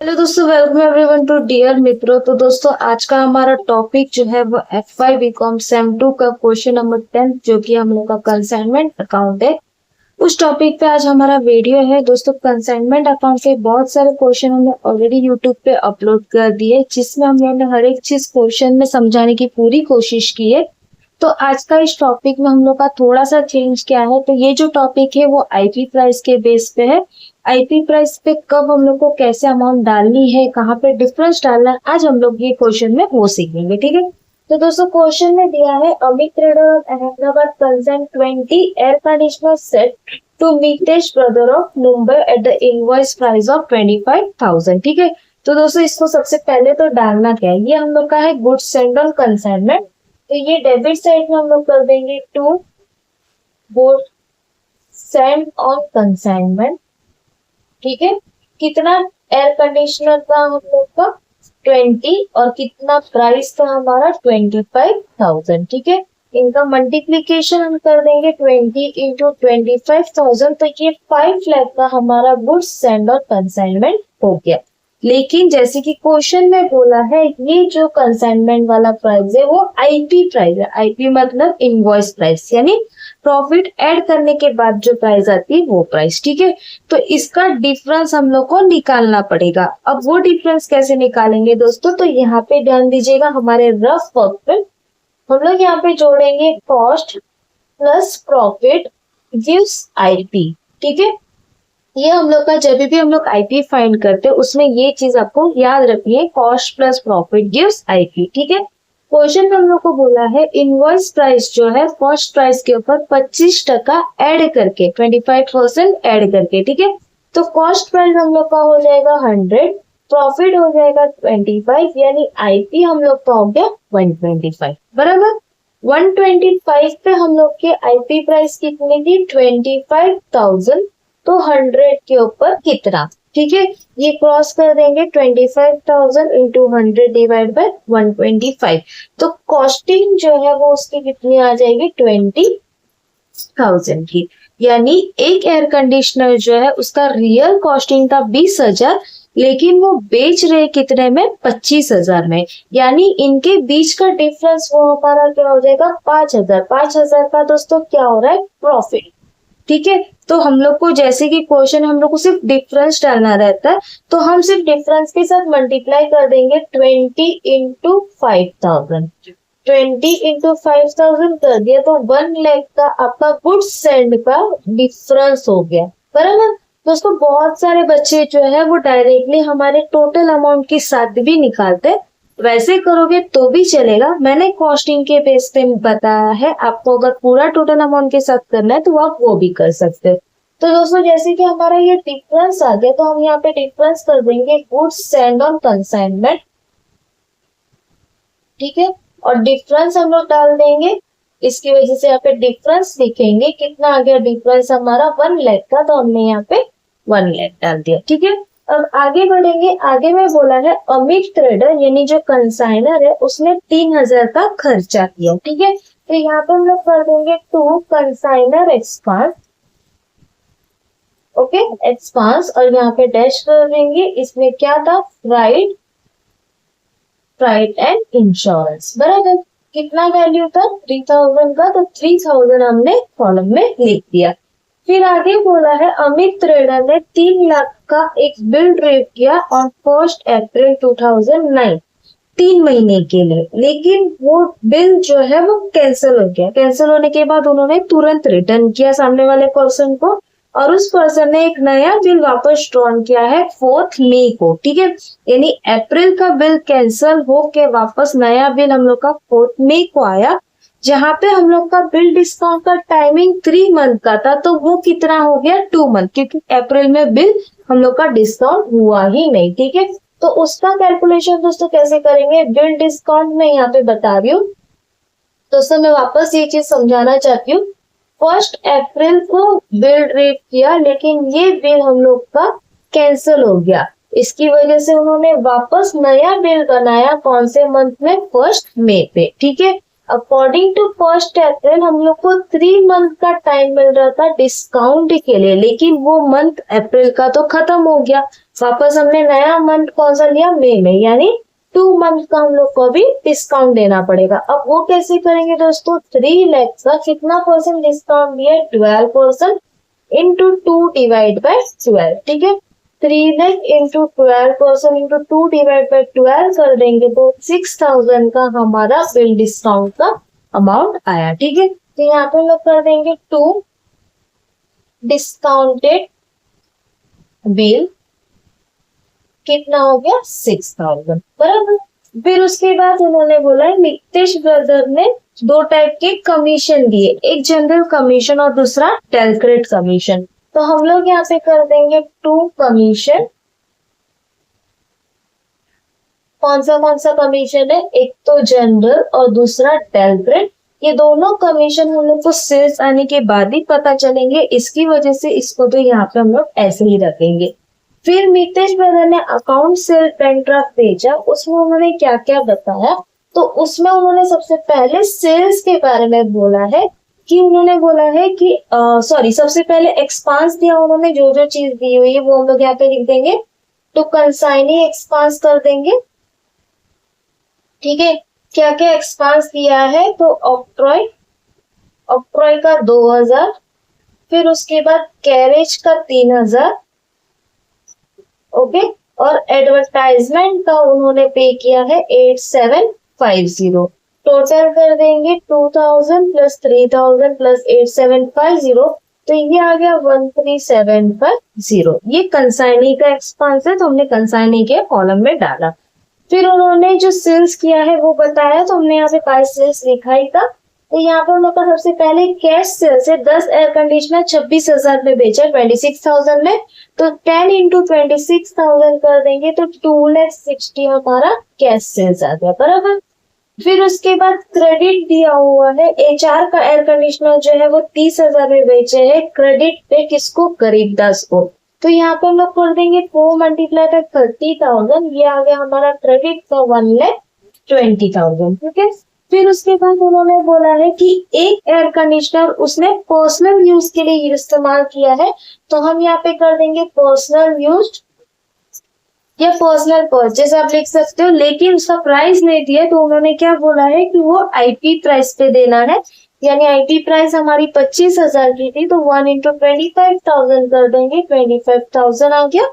Hello दोस्तों, welcome everyone to dear मित्रों। तो दोस्तों आज का हमारा टॉपिक जो है वो FY BCom सेम 2 का क्वेश्चन नंबर 10 जो कि हम लोग का कंसाइनमेंट अकाउंट है। उस टॉपिक पे आज हमारा वीडियो है। दोस्तों कंसाइनमेंट अकाउंट के बहुत सारे क्वेश्चन हमने ऑलरेडी यूट्यूब पे अपलोड कर दिए, जिसमें हम लोगों ने हर एक चीज क्वेश्चन में समझाने की पूरी कोशिश की है। तो आज का इस टॉपिक में हम लोग का थोड़ा सा चेंज क्या है, तो ये जो टॉपिक है वो आईपी प्राइस के बेस पे है। आईपी प्राइस पे कब हम लोग को कैसे अमाउंट डालनी है, कहाँ पे डिफरेंस डालना है, आज हम लोग ये क्वेश्चन में वो सीखेंगे। ठीक है, तो दोस्तों क्वेश्चन में दिया है Amit trader of Ahmedabad concern 20 air conditioner set to Mitesh brother of Mumbai at the invoice price of 25,000। ठीक है, तो दोस्तों इसको सबसे पहले तो डालना क्या है, ये हम लोग का है गुड्स सेंड ऑन कंसाइनमेंट। तो ये डेबिट साइड में हम लोग कर देंगे to good send on consignment. ठीक है, कितना एयर कंडीशनर था हम लोग का 20 और कितना प्राइस था हमारा 25,000। ठीक है, इनका मल्टीप्लीकेशन हम कर देंगे 20 इंटू 25,000, तो ये 5 लाख का हमारा गुड्स सेंड और कंसाइनमेंट हो गया। लेकिन जैसे कि क्वेश्चन में बोला है, ये जो कंसाइनमेंट वाला प्राइस है वो आईपी प्राइस है। आईपी मतलब इनवॉइस प्राइस, यानी प्रॉफिट ऐड करने के बाद जो प्राइस आती है वो प्राइस। ठीक है, तो इसका डिफरेंस हम लोग को निकालना पड़ेगा। अब वो डिफरेंस कैसे निकालेंगे दोस्तों, तो यहाँ पे ध्यान दीजिएगा, हमारे रफ वर्क पे हम लोग यहाँ पे जोड़ेंगे cost plus profit gives IP. ठीक है, ये हम लोग का जब भी हम लोग आईपी फाइंड करते हैं उसमें ये चीज आपको याद रखनी है, cost plus profit gives IP. ठीक है, क्वेश्चन में हम लोग को बोला है इनवॉइस प्राइस जो है कॉस्ट प्राइस के ऊपर 25% ऐड करके 25% ऐड करके। ठीक है, तो कॉस्ट प्राइस हम लोग का हो जाएगा 100, प्रॉफिट हो जाएगा 25, यानी आईपी हम लोग का हो गया 125। बराबर 125 पे हम लोग के आईपी प्राइस कितनी थी 25,000, तो 100 के ऊपर कितना। ठीक है, ये क्रॉस कर देंगे 25,000 इंटू 100 डिवाइड बाय 125, तो कॉस्टिंग जो है वो उसकी कितनी आ जाएगी 20,000 की। यानी एक एयर कंडीशनर जो है उसका रियल कॉस्टिंग था 20,000, लेकिन वो बेच रहे कितने में 25,000 में, यानी इनके बीच का डिफरेंस वो हमारा क्या हो जाएगा 5,000। 5,000 का दोस्तों क्या हो रहा है प्रॉफिट। ठीक है, तो हम लोग को जैसे कि क्वेश्चन हम लोग को सिर्फ डिफरेंस डालना रहता है, तो हम सिर्फ डिफरेंस के साथ मल्टीप्लाई कर देंगे 20 इंटू 5,000। 20 इंटू 5,000 कर दिया तो 1 लाख का आपका गुड्स सेंड का डिफरेंस हो गया। बराबर दोस्तों, बहुत सारे बच्चे जो है वो डायरेक्टली हमारे टोटल अमाउंट के साथ भी निकालते हैं, वैसे करोगे तो भी चलेगा। मैंने कॉस्टिंग के बेस पे बताया है, आपको अगर पूरा टोटल अमाउंट के साथ करना है तो आप वो भी कर सकते हो। तो दोस्तों जैसे कि हमारा ये डिफरेंस आ गया, तो हम यहाँ पे डिफरेंस कर देंगे गुड्स सेंड ऑन कंसाइनमेंट। ठीक है, और डिफरेंस हम लोग डाल देंगे, इसकी वजह से यहाँ पे डिफरेंस लिखेंगे, कितना आ गया डिफरेंस हमारा 1 लाख का, तो हमने यहाँ पे 1 लाख डाल दिया। ठीक है, अब आगे बढ़ेंगे। आगे में बोला है अमित ट्रेडर यानी जो कंसाइनर है उसने 3,000 का खर्चा किया। ठीक है, तो यहाँ पे हम लोग कर देंगे to consignor expense. Okay, expense, और यहाँ पे डैश कर देंगे। इसमें क्या था फ्राइट एंड इंश्योरेंस। बराबर कितना वैल्यू था 3,000 का, तो 3,000 हमने कॉलम में लिख दिया। फिर आगे बोला है अमित ट्रेडर ने 3 लाख का एक बिल ड्राफ्ट किया ऑन 1 अप्रैल 2009, 3 महीने के लिए, लेकिन वो बिल जो है वो कैंसिल हो गया। कैंसिल होने के बाद उन्होंने तुरंत रिटर्न किया सामने वाले पर्सन को, और उस पर्सन ने एक नया बिल वापस ड्रॉन किया है 4 मई को। ठीक है, यानी अप्रैल का बिल कैंसिल हो के वापस नया बिल हम लोग का 4 मई को आया, जहां पे हम लोग का बिल डिस्काउंट का टाइमिंग 3 मंथ का था, तो वो कितना हो गया 2 मंथ, क्योंकि अप्रैल में बिल हम लोग का डिस्काउंट हुआ ही नहीं। ठीक है, तो उसका कैलकुलेशन दोस्तों कैसे करेंगे, बिल डिस्काउंट में यहाँ पे बता रही हूँ। दोस्तों मैं वापस ये चीज समझाना चाहती हूँ, 1 अप्रैल को बिल ड्राफ्ट किया, लेकिन ये बिल हम लोग का कैंसिल हो गया। इसकी वजह से उन्होंने वापस नया बिल बनाया, कौन से मंथ में 1 मई पे। ठीक है, अकॉर्डिंग टू 1 अप्रैल हम लोग को 3 मंथ का टाइम मिल रहा था डिस्काउंट के लिए, लेकिन वो मंथ अप्रैल का तो खत्म हो गया। वापस हमने नया मंथ कौन सा लिया, मई में, यानी 2 मंथ का हम लोग को भी डिस्काउंट देना पड़ेगा। अब वो कैसे करेंगे दोस्तों, 3 लाख का कितना परसेंट डिस्काउंट दिया, 12% इंटू 2 डिवाइड बाय 12, ठीक है। 3 lakh into 12% into 2 divide by 12 कर देंगे तो 6000 का हमारा बिल डिस्काउंट का अमाउंट आया, ठीक है। तो यहाँ पे हम लोग कर देंगे 2 डिस्काउंटेड बिल, कितना हो गया 6000, बराबर। फिर उसके बाद उन्होंने बोला मित्तेश ब्रदर ने 2 टाइप के कमीशन दिए, एक जनरल कमीशन और दूसरा कैलकुलेट कमीशन। तो हम लोग यहाँ पे कर देंगे 2 कमीशन। कौन सा कमीशन है, एक तो जनरल और दूसरा कैलकुलेट। ये दोनों कमीशन हम लोग को सेल्स आने के बाद ही पता चलेंगे, इसकी वजह से इसको तो यहाँ पे हम लोग ऐसे ही रखेंगे। फिर मितेश ब्रदर ने अकाउंट सेल बैंक ड्राफ्ट भेजा, उसमें उन्होंने क्या क्या बताया, तो उसमें उन्होंने सबसे पहले सेल्स के बारे में बोला है कि उन्होंने बोला है कि सबसे पहले एक्सपांस दिया उन्होंने, जो जो चीज दी हुई है वो हम लोग यहाँ पे लिख देंगे, तो कंसाइनी एक्सपांस कर देंगे, ठीक है। क्या क्या एक्सपांस दिया है, तो ऑक्ट्रॉय का 2000, फिर उसके बाद कैरेज का 3000, ओके, और एडवर्टाइजमेंट का उन्होंने पे किया है 8750। टोटल कर देंगे 2000 प्लस 3000 प्लस 8750, तो ये आ गया 13750। ये कंसाइनी का एक्सपांस है, तो हमने कंसाइनी के कॉलम में डाला। फिर उन्होंने जो सेल्स किया है वो बताया, तो हमने यहाँ पे प्राइस सेल्स लिखा ही था। तो यहाँ पर उनका सबसे पहले कैश सेल्स है, 10 एयर कंडीशनर 26,000 में बेचा, 26,000 में, तो 10 इंटू 26,000 कर देंगे तो 2,60,000 हमारा कैश सेल्स आ गया, बराबर। फिर उसके बाद क्रेडिट दिया हुआ है, HR का एयर कंडीशनर जो है वो 30,000 में बेचे है, क्रेडिट पे किसको, गरीबदास को। तो यहाँ पे हम लोग कर देंगे 4 मल्टीप्लाई बाय 30,000, ये आ गया हमारा क्रेडिट का 1,20,000, ठीक है। फिर उसके बाद उन्होंने बोला है कि एक एयर कंडीशनर उसने पर्सनल यूज के लिए इस्तेमाल किया है, तो हम यहाँ पे कर देंगे पर्सनल यूज या पर्सनल परचेज आप लिख सकते हो, लेकिन उसका प्राइस नहीं दिया, तो उन्होंने क्या बोला है कि वो IP प्राइस पे देना है, यानी IP प्राइस हमारी 25,000 की थी, तो 1 इंटू 25,000 कर देंगे, 25,000 आ गया,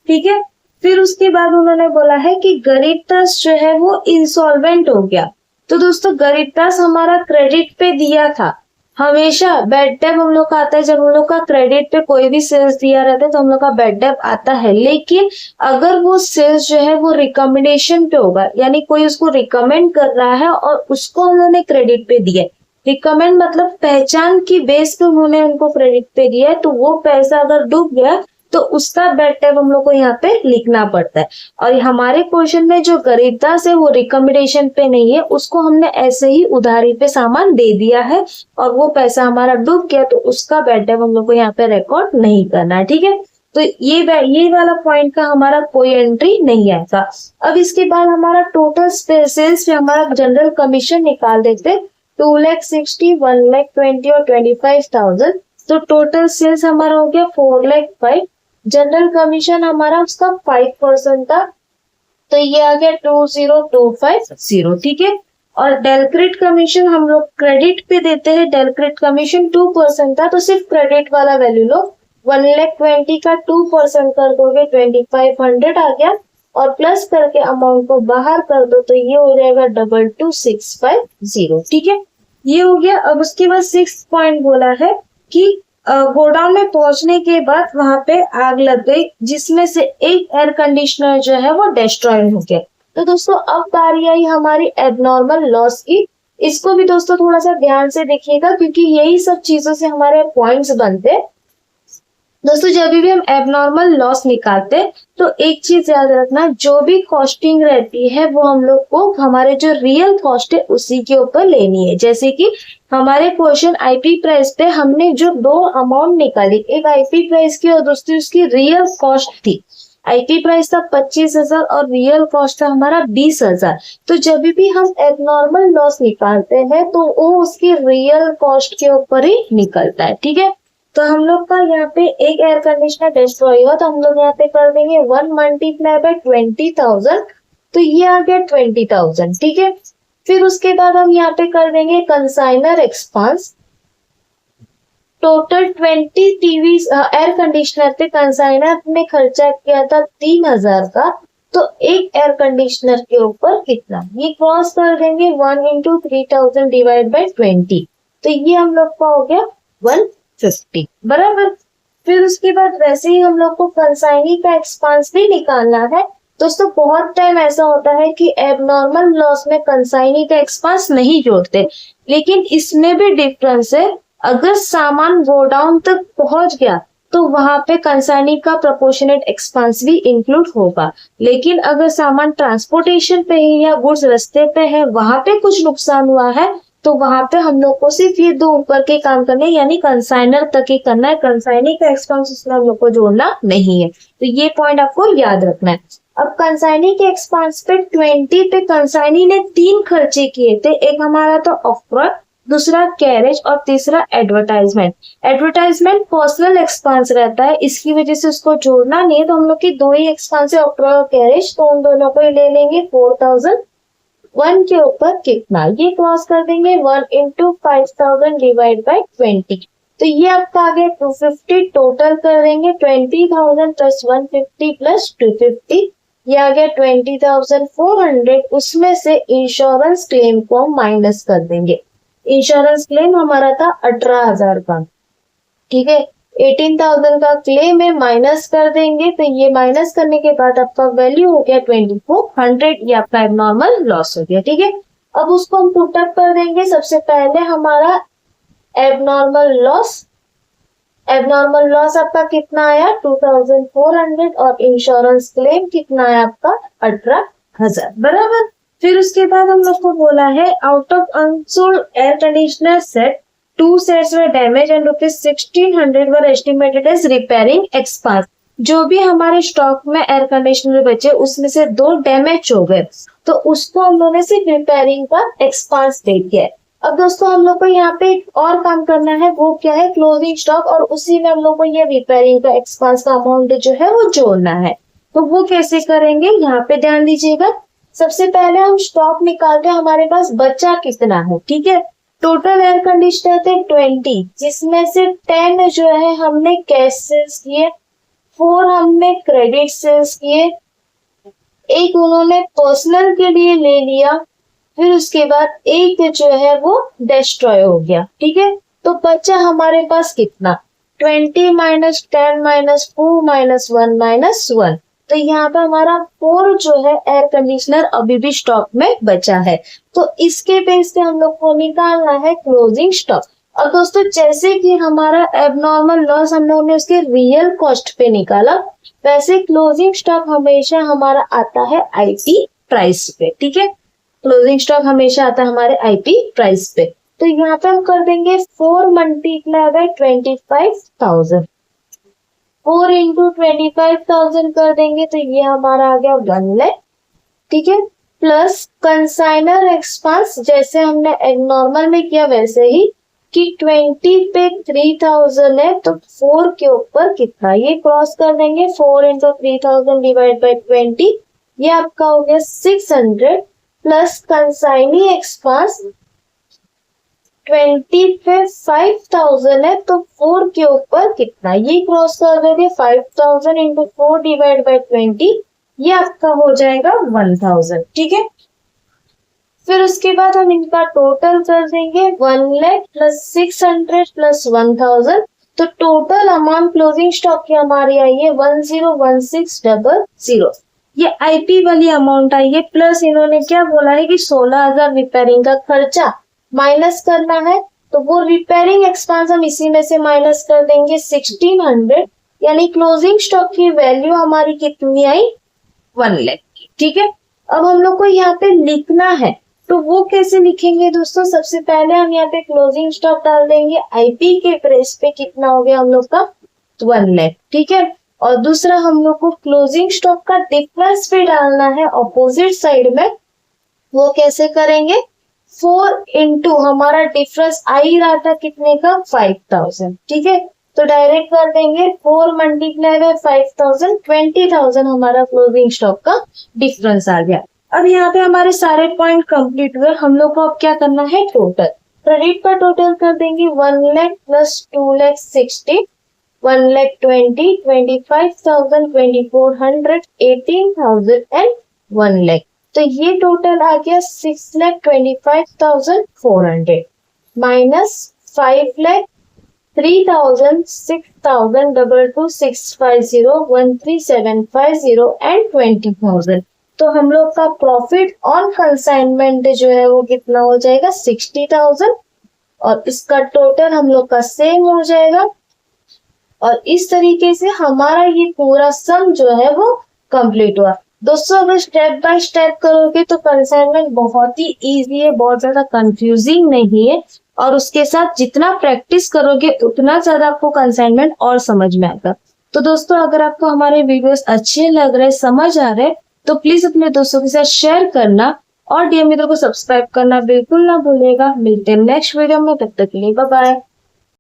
ठीक है। फिर उसके बाद उन्होंने बोला है कि गरीबदास जो है वो इंसॉल्वेंट हो गया। तो दोस्तों गरीबदास हमारा क्रेडिट पे दिया था, हमेशा बैड डेट हम लोग का आता है, जब हम लोग का क्रेडिट पे कोई भी सेल्स दिया रहता है तो हम लोग का बैड डेट आता है, लेकिन अगर वो सेल्स जो है वो रिकमेंडेशन पे होगा, यानी कोई उसको रिकमेंड कर रहा है और उसको उन्होंने क्रेडिट पे दिया है, रिकमेंड मतलब पहचान की बेस पे उन्होंने उनको क्रेडिट पे दिया है, तो वो पैसा अगर डूब गया तो उसका बैड डेट हम लोग को यहाँ पे लिखना पड़ता है। और हमारे क्वेश्चन में जो गरीबदास है वो रिकमेंडेशन पे नहीं है, उसको हमने ऐसे ही उधारी पे सामान दे दिया है और वो पैसा हमारा डूब गया, तो उसका बैड डेट हम लोग को यहाँ पे रिकॉर्ड नहीं करना है, ठीक है। तो ये वाला पॉइंट का हमारा कोई एंट्री नहीं आएगा। अब इसके बाद हमारा टोटल सेल्स पे हमारा जनरल कमीशन निकाल देते, 2,60,000, 1,20,000 और 25,000, तो टोटल सेल्स हमारा हो गया 4,05,000। जनरल कमीशन हमारा उसका 5% था, तो ये आ गया 20,250, ठीक है। और डेलक्रेडिट कमीशन हम लोग क्रेडिट पे देते हैं, डेलक्रेडिट कमीशन 2% था, तो सिर्फ क्रेडिट वाला वैल्यू लो, 1,20,000 का 2% कर दोगे 2,500 आ गया, और प्लस करके अमाउंट को बाहर कर दो तो ये हो जाएगा 22,650, ठीक है, ये हो गया। अब उसके बाद 6th पॉइंट बोला है कि गोडाउन में पहुंचने के बाद वहां पे आग लग गई, जिसमें से एक एयर कंडीशनर जो है वो डिस्ट्रॉय हो गया। तो दोस्तों अब बारी आई हमारी एबनॉर्मल लॉस की, इसको भी दोस्तों थोड़ा सा ध्यान से देखिएगा क्योंकि यही सब चीजों से हमारे पॉइंट्स बनते हैं। दोस्तों जब भी हम एबनॉर्मल लॉस निकालते हैं तो एक चीज याद रखना, जो भी कॉस्टिंग रहती है वो हम लोग को हमारे जो रियल कॉस्ट है उसी के ऊपर लेनी है। जैसे कि हमारे क्वेश्चन IP प्राइस पे हमने जो 2 अमाउंट निकाली, एक IP प्राइस की और दूसरी उसकी रियल कॉस्ट थी। IP प्राइस था 25,000 और रियल कॉस्ट था हमारा 20,000। तो जब भी हम एबनॉर्मल लॉस निकालते हैं तो वो उसकी रियल कॉस्ट के ऊपर ही निकलता है, ठीक है। तो हम लोग का यहाँ पे एक एयर कंडीशनर डिस्ट्रॉय हुआ, तो हम लोग यहाँ पे कर देंगे 1 मल्टीप्लाई बाय 20,000, तो ये आ गया 20,000। ठीक है, फिर उसके बाद हम यहाँ पे कर देंगे consignor expense. Total 20 TV air conditioner पे कंसाइनर ने खर्चा किया था 3,000 का, तो एक एयर कंडीशनर के ऊपर कितना, ये क्रॉस कर देंगे 1 इंटू 3,000 डिवाइड बाई 20, तो ये हम लोग का हो गया 150 बराबर। फिर उसके बाद वैसे ही हम लोग को कंसाइनी का एक्सपांस भी निकालना है। दोस्तों बहुत टाइम ऐसा होता है कि एबनॉर्मल लॉस में कंसाइनी का एक्सपांस नहीं जोड़ते, लेकिन इसमें भी डिफरेंस है। अगर सामान गोडाउन तक पहुंच गया तो वहां पे कंसाइनी का प्रोपोर्शनेट एक्सपांस भी इंक्लूड होगा, लेकिन अगर सामान ट्रांसपोर्टेशन पे है या गुड्स रास्ते पे है, वहां पे कुछ नुकसान हुआ है, तो वहां पे हम लोग को सिर्फ ये दो ऊपर के काम करने यानी कंसाइनर तक ही करना है, कंसाइनी का एक्सपांस उसमें हम लोग को जोड़ना नहीं है। तो ये पॉइंट आपको याद रखना है। अब कंसाइनी के एक्सपांस पे 20 पे कंसाइनी ने 3 खर्चे किए थे, एक हमारा तो ऑफर, दूसरा कैरेज और तीसरा एडवर्टाइजमेंट। एडवर्टाइजमेंट पर्सनल एक्सपांस रहता है, इसकी वजह से उसको जोड़ना नहीं है, तो हम लोग की 2 ही एक्सपांस है, ऑफर और कैरेज, तो उन दोनों को ही ले लेंगे। 4,000 1 के ऊपर कितना, ये क्रॉस कर देंगे 1 इंटू 5,000 डिवाइड बाई 20, तो ये आपका आ गया 250। टोटल कर देंगे 20,000 प्लस 150 प्लस 250, ये आ गया 20,400। उसमें से इंश्योरेंस क्लेम को हम माइनस कर देंगे। इंश्योरेंस क्लेम हमारा था 18,000 का, ठीक है, 18,000 का क्लेम है, माइनस कर देंगे, तो ये माइनस करने के बाद आपका वैल्यू हो गया 2400, ये आपका एबनॉर्मल लॉस हो गया। ठीक है, अब उसको हम पुट अप कर देंगे। सबसे पहले हमारा एबनॉर्मल लॉस आपका कितना आया 2400, और इंश्योरेंस क्लेम कितना आया आपका 18,000 बराबर। फिर उसके बाद हम लोग को बोला है out of unsold air conditioner set 2 sets were damage and ₹1,600 were estimated as repairing expense. जो भी हमारे स्टॉक में एयर कंडीशनर बचे उसमें से 2 डैमेज हो गए, तो उसको हम लोगों ने सिर्फ रिपेयरिंग का एक्सपांस दे दिया है। अब दोस्तों हम लोग को यहाँ पे एक और काम करना है, वो क्या है, क्लोजिंग स्टॉक, और उसी में हम लोग को ये रिपेयरिंग का एक्सपांस का अमाउंट जो है वो जोड़ना है। तो वो कैसे करेंगे, यहाँ पे ध्यान दीजिएगा। सबसे पहले हम स्टॉक निकालते हैं, हमारे पास बचा कितना है। ठीक है, टोटल एयर कंडीशनर थे 20, जिसमें से 10 जो है हमने कैश सेल्स किए, 4 हमने क्रेडिट सेल्स किए, एक उन्होंने पर्सनल के लिए ले लिया, फिर उसके बाद एक जो है वो डिस्ट्रॉय हो गया। ठीक है, तो बचा हमारे पास कितना, 20 माइनस 10 माइनस 4 माइनस 1 माइनस 1, तो यहाँ पे हमारा 4 जो है एयर कंडीशनर अभी भी स्टॉक में बचा है। तो इसके बेस पे हम लोग को निकालना है क्लोजिंग स्टॉक। अब दोस्तों जैसे कि हमारा एबनॉर्मल लॉस हम लोगों ने उसके रियल कॉस्ट पे निकाला, वैसे क्लोजिंग स्टॉक हमेशा हमारा आता है आईपी प्राइस पे। ठीक है, क्लोजिंग स्टॉक हमेशा आता है हमारे आईपी प्राइस पे। तो यहाँ पे हम कर देंगे 4 मल्टीप्लाई बाय 25,000, 4 इंटू 25,000 कर देंगे, तो ये हमारा आ गया 1 लाख। ठीक है, प्लस कंसाइनर एक्सपांस जैसे हमने नॉर्मल में किया वैसे ही कि 20 पे 3,000 है, तो 4 के ऊपर कितना, ये क्रॉस कर देंगे, 4 इंटू 3,000 डिवाइड बाई 20, ये आपका हो गया 600, प्लस कंसाइनी एक्सपांस 20 पे 5,000 है, तो 4 के ऊपर कितना, ये क्रॉस कर देंगे, 5,000 इंटू 4 डिवाइड बाई 20, ये आपका हो जाएगा 1,000। ठीक है, फिर उसके बाद हम इनका टोटल कर देंगे 1 लाख प्लस 600 प्लस 1,000, तो टोटल अमाउंट क्लोजिंग स्टॉक की हमारी आई है 101600। ये आईपी वाली अमाउंट आई है, प्लस इन्होंने क्या बोला है कि 16,000 रिपेयरिंग का खर्चा माइनस करना है, तो वो रिपेयरिंग एक्सपेंस हम इसी में से माइनस कर देंगे 1600, यानी क्लोजिंग स्टॉक की वैल्यू हमारी कितनी आई 1 लाख की। ठीक है, अब हम लोग को यहाँ पे लिखना है, तो वो कैसे लिखेंगे दोस्तों, सबसे पहले हम यहाँ पे क्लोजिंग स्टॉक डाल देंगे, आईपी के प्रेस पे कितना हो गया हम लोग का 1 लाख। ठीक है, और दूसरा हम लोग को क्लोजिंग स्टॉक का डिफरेंस पे डालना है ऑपोजिट साइड में, वो कैसे करेंगे, 4 इंटू हमारा डिफरेंस आ ही रहा था कितने का 5,000। ठीक है, तो डायरेक्ट कर देंगे 4 मल्टीप्लाई बाय 5000, 20,000 हमारा क्लोजिंग स्टॉक का डिफरेंस आ गया। अब यहाँ पे हमारे सारे पॉइंट कंप्लीट हुए। हम लोग को अब क्या करना है, टोटल। क्रेडिट का टोटल कर देंगे 1 लाख प्लस 2 लाख 60, 1 लाख 20, 25,000, 2400, 18,000 एंड 1 लाख। तो ये टोटल आ गया 6,25,400 माइनस 5 लाख 3,000, 6,000, 22,650, 13,750 एंड 20,000। तो हम लोग का प्रॉफिट ऑन कंसाइनमेंट जो है वो कितना हो जाएगा, 60,000, और इसका टोटल हम लोग का सेम हो जाएगा। और इस तरीके से हमारा ये पूरा सम जो है वो कंप्लीट हुआ। दोस्तों अगर स्टेप बाय स्टेप करोगे तो कंसाइनमेंट बहुत ही इजी है, बहुत ज्यादा कंफ्यूजिंग नहीं है, और उसके साथ जितना प्रैक्टिस करोगे उतना ज्यादा आपको कंसाइनमेंट और समझ में आएगा। तो दोस्तों अगर आपको हमारे वीडियोस अच्छे लग रहे, समझ आ रहे, तो प्लीज अपने दोस्तों के साथ शेयर करना और डीएम मित्र को सब्सक्राइब करना बिल्कुल ना भूलिएगा। मिलते हैं नेक्स्ट वीडियो में, तब तक के लिए बाय बाय।